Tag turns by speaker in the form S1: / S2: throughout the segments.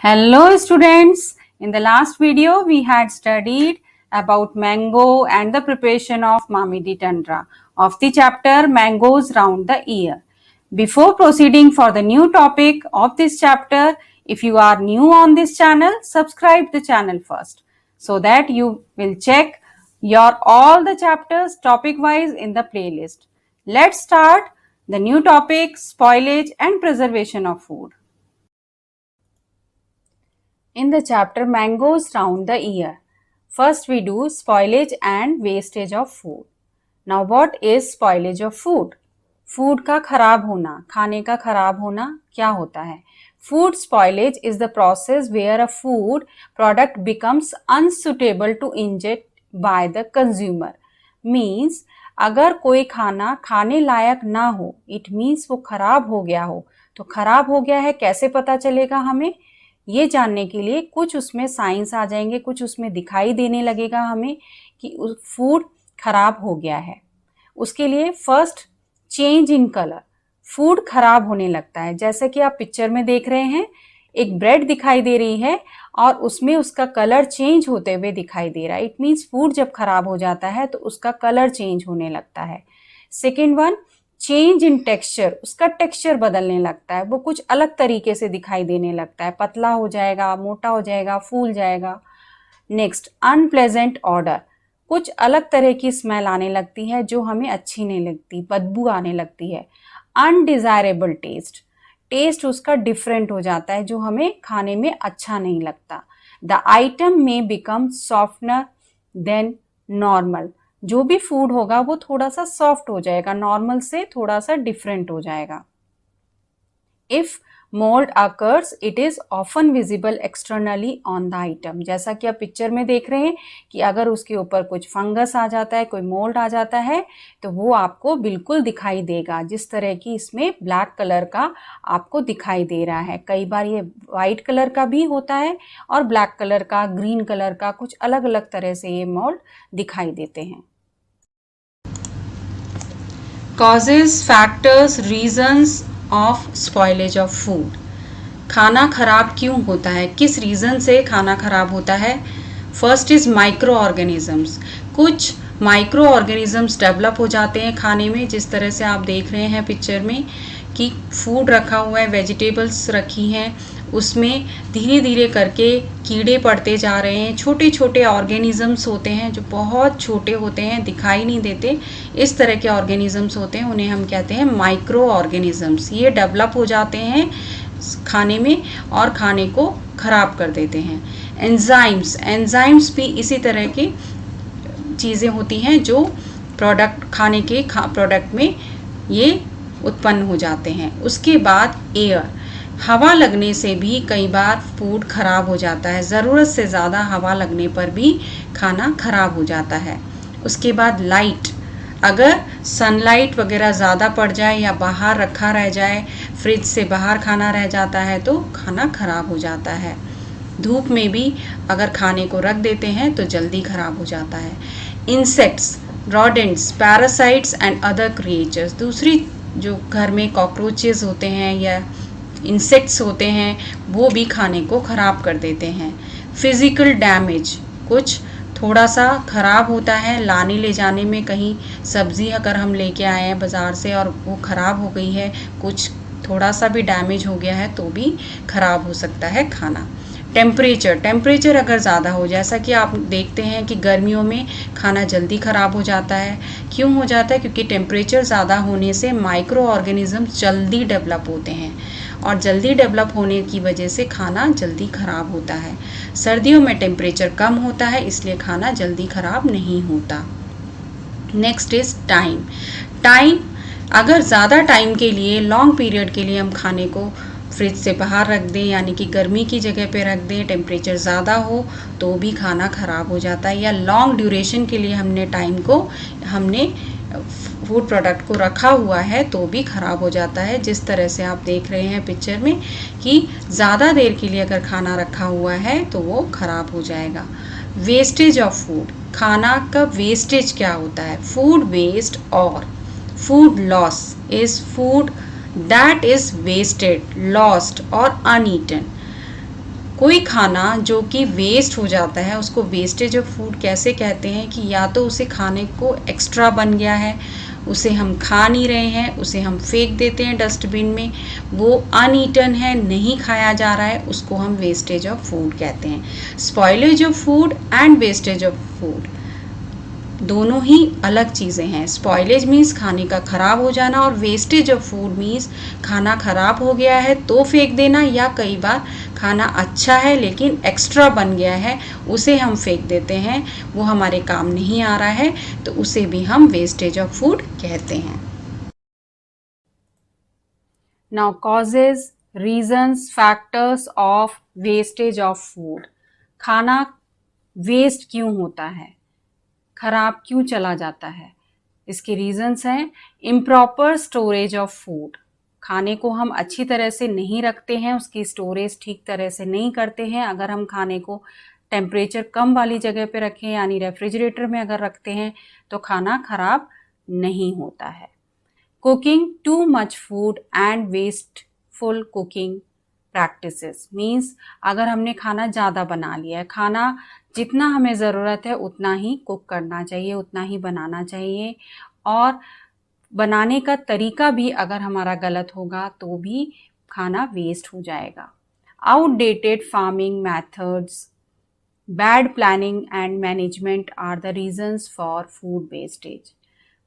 S1: Hello students, in the last video we had studied about mango and the preparation of Mamidi Tandra of the chapter Mangoes Round the Year. Before proceeding for the new topic of this chapter, if you are new on this channel, subscribe the channel first so that you will check your all the chapters topic wise in the playlist. Let's start the new topic, spoilage and preservation of food. In the chapter Mangoes Round the Year, first we do spoilage and wastage of food. Now what is spoilage of food? Food का खराब होना, खाने का खराब होना क्या होता है? Food spoilage is the process where a food product becomes unsuitable to ingest by the consumer. Means अगर कोई खाना खाने लायक ना हो, it means वो खराब हो गया हो. तो खराब हो गया है कैसे पता चलेगा हमें? ये जानने के लिए कुछ उसमें साइंस आ जाएंगे, कुछ उसमें दिखाई देने लगेगा हमें कि फूड खराब हो गया है. उसके लिए first change in colour, food खराब होने लगता है. जैसे कि आप पिक्चर में देख रहे हैं, एक ब्रेड दिखाई दे रही है और उसमें उसका कलर चेंज होते हुए दिखाई दे रहा है. इट मीन्स फूड जब खराब हो जाता है तो उसका कलर चेंज होने लगता है. Second one, change in texture, उसका टेक्सचर बदलने लगता है, वो कुछ अलग तरीके से दिखाई देने लगता है, पतला हो जाएगा, मोटा हो जाएगा, फूल जाएगा. नेक्स्ट, अनप्लेजेंट ऑडर, कुछ अलग तरह की स्मेल आने लगती है जो हमें अच्छी नहीं लगती, बदबू आने लगती है. अनडिजायरेबल टेस्ट, टेस्ट उसका डिफरेंट हो जाता है जो हमें खाने में अच्छा नहीं लगता. द आइटम में बिकम सॉफ्टनर देन नॉर्मल, जो भी फूड होगा वो थोड़ा सा सॉफ्ट हो जाएगा, नॉर्मल से थोड़ा सा डिफरेंट हो जाएगा. If mould occurs it is often visible externally on the item, जैसा कि आप पिक्चर में देख रहे हैं कि अगर उसके ऊपर कुछ फंगस आ जाता है, कोई मोल्ड आ जाता है तो वो आपको बिल्कुल दिखाई देगा. जिस तरह की इसमें ब्लैक कलर का आपको दिखाई दे रहा है, कई बार ये वाइट कलर का भी होता है और ब्लैक कलर का, ग्रीन कलर का, कुछ अलग अलग तरह से ये मोल्ड दिखाई देते हैं. Causes, factors, reasons of spoilage of food. खाना खराब क्यों होता है, किस रीज़न से खाना खराब होता है? First is micro organisms. कुछ माइक्रो ऑर्गेनिजम्स डेवलप हो जाते हैं खाने में, जिस तरह से आप देख रहे हैं पिक्चर में कि फूड रखा हुआ है, वेजिटेबल्स रखी हैं, उसमें धीरे धीरे करके कीड़े पड़ते जा रहे हैं. छोटे छोटे ऑर्गेनिजम्स होते हैं जो बहुत छोटे होते हैं, दिखाई नहीं देते. इस तरह के ऑर्गेनिजम्स होते हैं, उन्हें हम कहते हैं माइक्रो ऑर्गेनिजम्स. ये डेवलप हो जाते हैं खाने में और खाने को ख़राब कर देते हैं. एंजाइम्स, एंजाइम्स भी इसी तरह की चीज़ें होती हैं जो खाने के प्रोडक्ट में ये उत्पन्न हो जाते हैं. उसके बाद एयर, हवा लगने से भी कई बार फूड खराब हो जाता है. ज़रूरत से ज़्यादा हवा लगने पर भी खाना खराब हो जाता है. उसके बाद लाइट, अगर सनलाइट वगैरह ज़्यादा पड़ जाए या बाहर रखा रह जाए, फ्रिज से बाहर खाना रह जाता है तो खाना खराब हो जाता है. धूप में भी अगर खाने को रख देते हैं तो जल्दी खराब हो जाता है. Insects, rodents, parasites and other creatures, दूसरी जो घर में कॉकरोचेस होते हैं या इंसेक्ट्स होते हैं वो भी खाने को ख़राब कर देते हैं. फिज़िकल डैमेज, कुछ थोड़ा सा ख़राब होता है लाने ले जाने में, कहीं सब्ज़ी अगर हम लेके आए हैं बाज़ार से और वो ख़राब हो गई है, कुछ थोड़ा सा भी डैमेज हो गया है तो भी ख़राब हो सकता है खाना. टेम्परेचर, टेम्परेचर अगर ज़्यादा हो, जैसा कि आप देखते हैं कि गर्मियों में खाना जल्दी ख़राब हो जाता है. क्यों हो जाता है? क्योंकि टेम्परेचर ज़्यादा होने से माइक्रो ऑर्गेनिजम्स जल्दी डेवलप होते हैं और जल्दी डेवलप होने की वजह से खाना जल्दी ख़राब होता है. सर्दियों में टेम्परेचर कम होता है इसलिए खाना जल्दी ख़राब नहीं होता. Next is time. टाइम, अगर ज़्यादा टाइम के लिए, लॉन्ग पीरियड के लिए हम खाने को फ्रिज से बाहर रख दें, यानी कि गर्मी की जगह पे रख दें, टेम्परेचर ज़्यादा हो तो भी खाना ख़राब हो जाता है. या लॉन्ग ड्यूरेशन के लिए हमने फूड प्रोडक्ट को रखा हुआ है तो भी ख़राब हो जाता है. जिस तरह से आप देख रहे हैं पिक्चर में कि ज़्यादा देर के लिए अगर खाना रखा हुआ है तो वो ख़राब हो जाएगा. वेस्टेज ऑफ फूड, खाना का वेस्टेज क्या होता है? फूड वेस्ट और food loss is food that is wasted, lost or uneaten. कोई खाना जो कि वेस्ट हो जाता है उसको वेस्टेज ऑफ फूड कैसे कहते हैं कि या तो उसे खाने को एक्स्ट्रा बन गया है, उसे हम खा नहीं रहे हैं, उसे हम फेंक देते हैं डस्टबिन में, वो अनईटन है, नहीं खाया जा रहा है, उसको हम वेस्टेज ऑफ फूड कहते हैं। Spoilage of food and wastage of food दोनों ही अलग चीज़ें हैं। स्पॉइलेज मीन्स खाने का ख़राब हो जाना और वेस्टेज ऑफ फूड मीन्स खाना ख़राब हो गया है तो फेंक देना, या कई बार खाना अच्छा है लेकिन एक्स्ट्रा बन गया है उसे हम फेंक देते हैं, वो हमारे काम नहीं आ रहा है, तो उसे भी हम वेस्टेज ऑफ फूड कहते हैं। Now causes, reasons, factors of wastage of food. खाना वेस्ट क्यों होता है, खराब क्यों चला जाता है? इसके रीजंस हैं इम्प्रॉपर स्टोरेज ऑफ फूड, खाने को हम अच्छी तरह से नहीं रखते हैं, उसकी स्टोरेज ठीक तरह से नहीं करते हैं। अगर हम खाने को टेम्परेचर कम वाली जगह पे रखें यानी रेफ्रिजरेटर में अगर रखते हैं तो खाना खराब नहीं होता है। Cooking too much food and wasteful cooking practices means अगर हमने खाना ज़्यादा बना लिया है, खाना जितना हमें ज़रूरत है उतना ही कुक करना चाहिए, उतना ही बनाना चाहिए, और बनाने का तरीका भी अगर हमारा गलत होगा तो भी खाना वेस्ट हो जाएगा। Outdated farming methods, bad planning and management are the reasons for food wastage.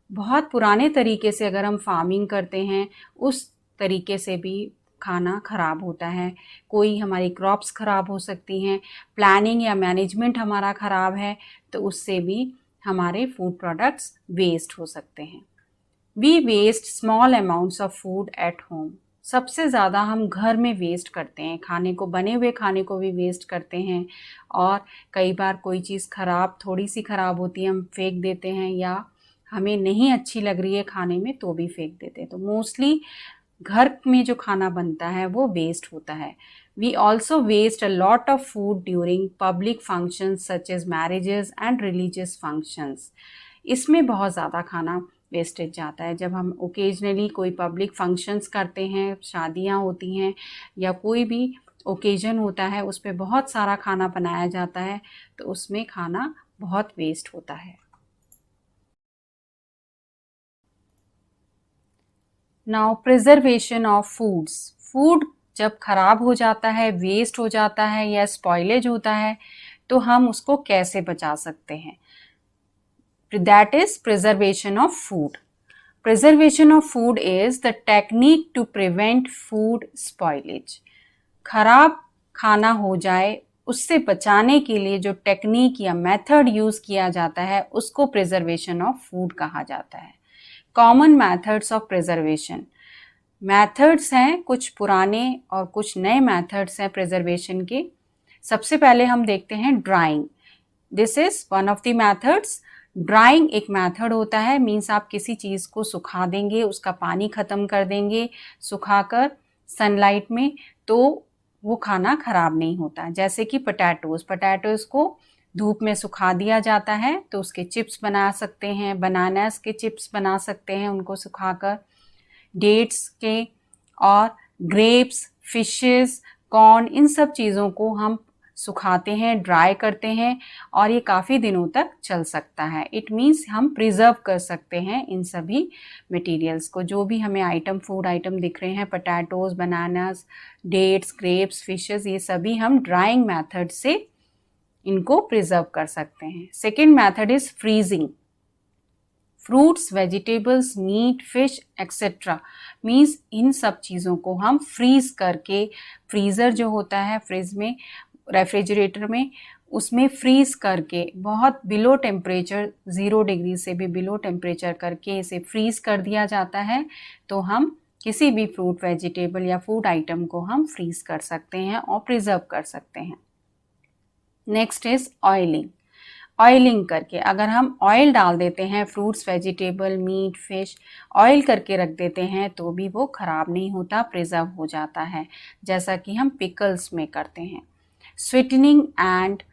S1: बहुत पुराने तरीके से अगर हम फार्मिंग करते हैं उस तरीके से भी खाना ख़राब होता है, कोई हमारी क्रॉप्स ख़राब हो सकती हैं, प्लानिंग या मैनेजमेंट हमारा ख़राब है तो उससे भी हमारे फूड प्रोडक्ट्स वेस्ट हो सकते हैं। We waste small amounts of food at home. सबसे ज़्यादा हम घर में वेस्ट करते हैं, खाने को, बने हुए खाने को भी वेस्ट करते हैं, और कई बार कोई चीज़ ख़राब, थोड़ी सी ख़राब होती है हम फेंक देते हैं, या हमें नहीं अच्छी लग रही है खाने में तो भी फेंक देते हैं। तो मोस्टली घर में जो खाना बनता है वो वेस्ट होता है। We also waste a lot of food during public functions such as marriages and religious functions. इसमें बहुत ज़्यादा खाना वेस्टेज जाता है। जब हम ओकेजनली कोई पब्लिक फंक्शंस करते हैं, शादियाँ होती हैं या कोई भी ओकेजन होता है, उस पर बहुत सारा खाना बनाया जाता है तो उसमें खाना बहुत वेस्ट होता है। Now preservation of foods. Food जब खराब हो जाता है, वेस्ट हो जाता है या स्पॉइलेज होता है तो हम उसको कैसे बचा सकते हैं? That is preservation of food. Preservation of food is the technique to prevent food spoilage. खराब खाना हो जाए उससे बचाने के लिए जो टेक्निक या मेथड यूज किया जाता है उसको प्रिजर्वेशन ऑफ फूड कहा जाता है। Common methods of preservation. Methods हैं कुछ पुराने और कुछ नए मेथड्स हैं प्रिजर्वेशन के। सबसे पहले हम देखते हैं drawing. This is one of the methods. Drawing एक मेथड होता है, मीन्स आप किसी चीज़ को सुखा देंगे, उसका पानी ख़त्म कर देंगे सुखाकर सनलाइट में, तो वो खाना ख़राब नहीं होता। जैसे कि पोटैटोज़ को धूप में सुखा दिया जाता है तो उसके चिप्स बना सकते हैं, बनानास के चिप्स बना सकते हैं उनको सुखाकर, डेट्स के, और ग्रेप्स, फिशेस, कॉर्न, इन सब चीज़ों को हम सुखाते हैं, ड्राई करते हैं और ये काफ़ी दिनों तक चल सकता है। इट मीन्स हम प्रिजर्व कर सकते हैं इन सभी मटेरियल्स को। जो भी हमें आइटम, फूड आइटम दिख रहे हैं, potatoes, bananas, dates, grapes, fishes, ये सभी हम ड्राइंग मेथड से इनको प्रिजर्व कर सकते हैं। Second method is freezing. Fruits, vegetables, meat, fish etcetera, means इन सब चीज़ों को हम फ्रीज करके, फ्रीज़र जो होता है फ्रिज में, रेफ्रिजरेटर में, उसमें फ्रीज करके बहुत बिलो टेम्परेचर, 0 डिग्री से भी बिलो टेम्परेचर करके इसे फ्रीज कर दिया जाता है। तो हम किसी भी फ्रूट, वेजिटेबल या फूड आइटम को हम फ्रीज कर सकते हैं और प्रिजर्व कर सकते हैं। Next is oiling. ऑयलिंग करके अगर हम ऑयल डाल देते हैं fruits, vegetable, meat, fish, oil करके रख देते हैं तो भी वो ख़राब नहीं होता, प्रिजर्व हो जाता है, जैसा कि हम पिकल्स में करते हैं। Sweetening and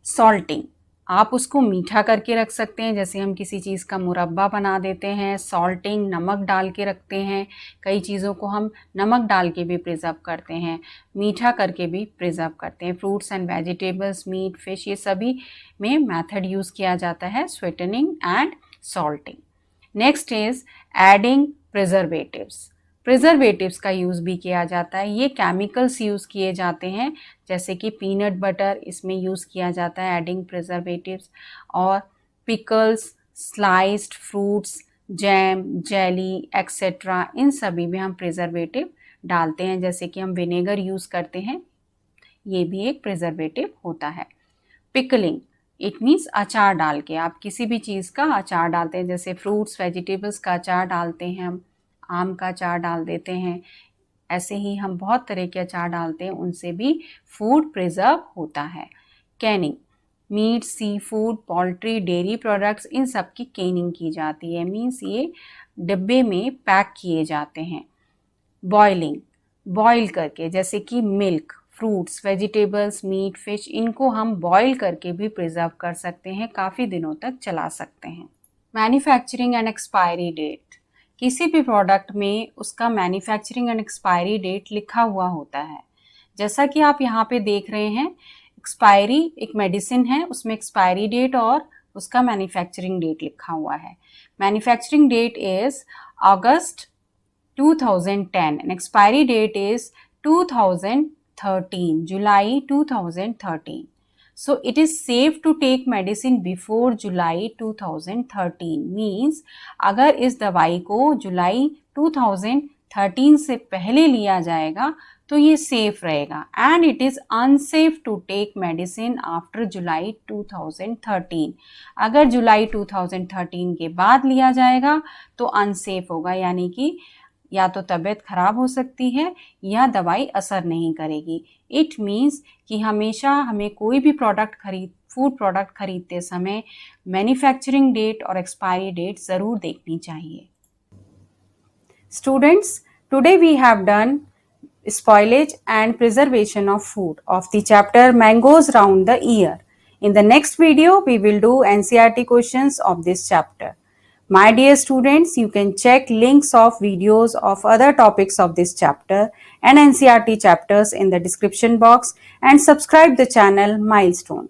S1: salting. आप उसको मीठा करके रख सकते हैं, जैसे हम किसी चीज़ का मुरब्बा बना देते हैं, सॉल्टिंग नमक डाल के रखते हैं, कई चीज़ों को हम नमक डाल के भी प्रिजर्व करते हैं, मीठा करके भी प्रिजर्व करते हैं। Fruits and vegetables, meat, fish, ये सभी में मेथड यूज़ किया जाता है sweetening and salting. Next is adding preservatives. Preservatives का यूज़ भी किया जाता है, ये केमिकल्स यूज़ किए जाते हैं, जैसे कि पीनट बटर, इसमें यूज़ किया जाता है एडिंग प्रिजर्वेटिव्स, और pickles, sliced fruits, jam, jelly etcetera, इन सभी में हम प्रिजर्वेटिव डालते हैं, जैसे कि हम विनेगर यूज़ करते हैं, ये भी एक प्रिजर्वेटिव होता है। पिकलिंग, इट मीन्स अचार डाल के, आप किसी भी चीज़ का अचार डालते हैं, जैसे फ्रूट्स वेजिटेबल्स का अचार डालते हैं हम, आम का अचार डाल देते हैं, ऐसे ही हम बहुत तरह के अचार डालते हैं, उनसे भी फूड प्रिजर्व होता है। Canning, meet, sea food, poultry, dairy products, इन सब की कैनिंग की जाती है, मीन्स ये डिब्बे में पैक किए जाते हैं। बॉइलिंग, बॉईल करके, जैसे कि milk, fruits, vegetables, meat, fish, इनको हम बॉईल करके भी प्रिजर्व कर सकते हैं, काफ़ी दिनों तक चला सकते हैं। मैन्युफैक्चरिंग एंड एक्सपायरी डेट, किसी भी प्रोडक्ट में उसका मैन्युफैक्चरिंग एंड एक्सपायरी डेट लिखा हुआ होता है, जैसा कि आप यहाँ पे देख रहे हैं। एक्सपायरी एक मेडिसिन है, उसमें एक्सपायरी डेट और उसका मैन्युफैक्चरिंग डेट लिखा हुआ है। Manufacturing date is August 2010 and expiry date is 2013, July 2013. So it is safe to take medicine before July 2013, means अगर इस दवाई को जुलाई 2013 से पहले लिया जाएगा तो ये सेफ रहेगा, and it is unsafe to take medicine after July 2013। अगर जुलाई 2013 के बाद लिया जाएगा तो अनसेफ होगा, यानी कि या तो तबीयत खराब हो सकती है या दवाई असर नहीं करेगी। इट मीन्स कि हमेशा हमें कोई भी फूड प्रोडक्ट खरीदते समय मैन्युफैक्चरिंग डेट और एक्सपायरी डेट ज़रूर देखनी चाहिए। Students, today we have done spoilage and preservation of food of the chapter Mangoes Round the Year. In the next video, we will do NCERT questions of this chapter. My dear students, you can check links of videos of other topics of this chapter and NCERT chapters in the description box, and subscribe the channel Milestone.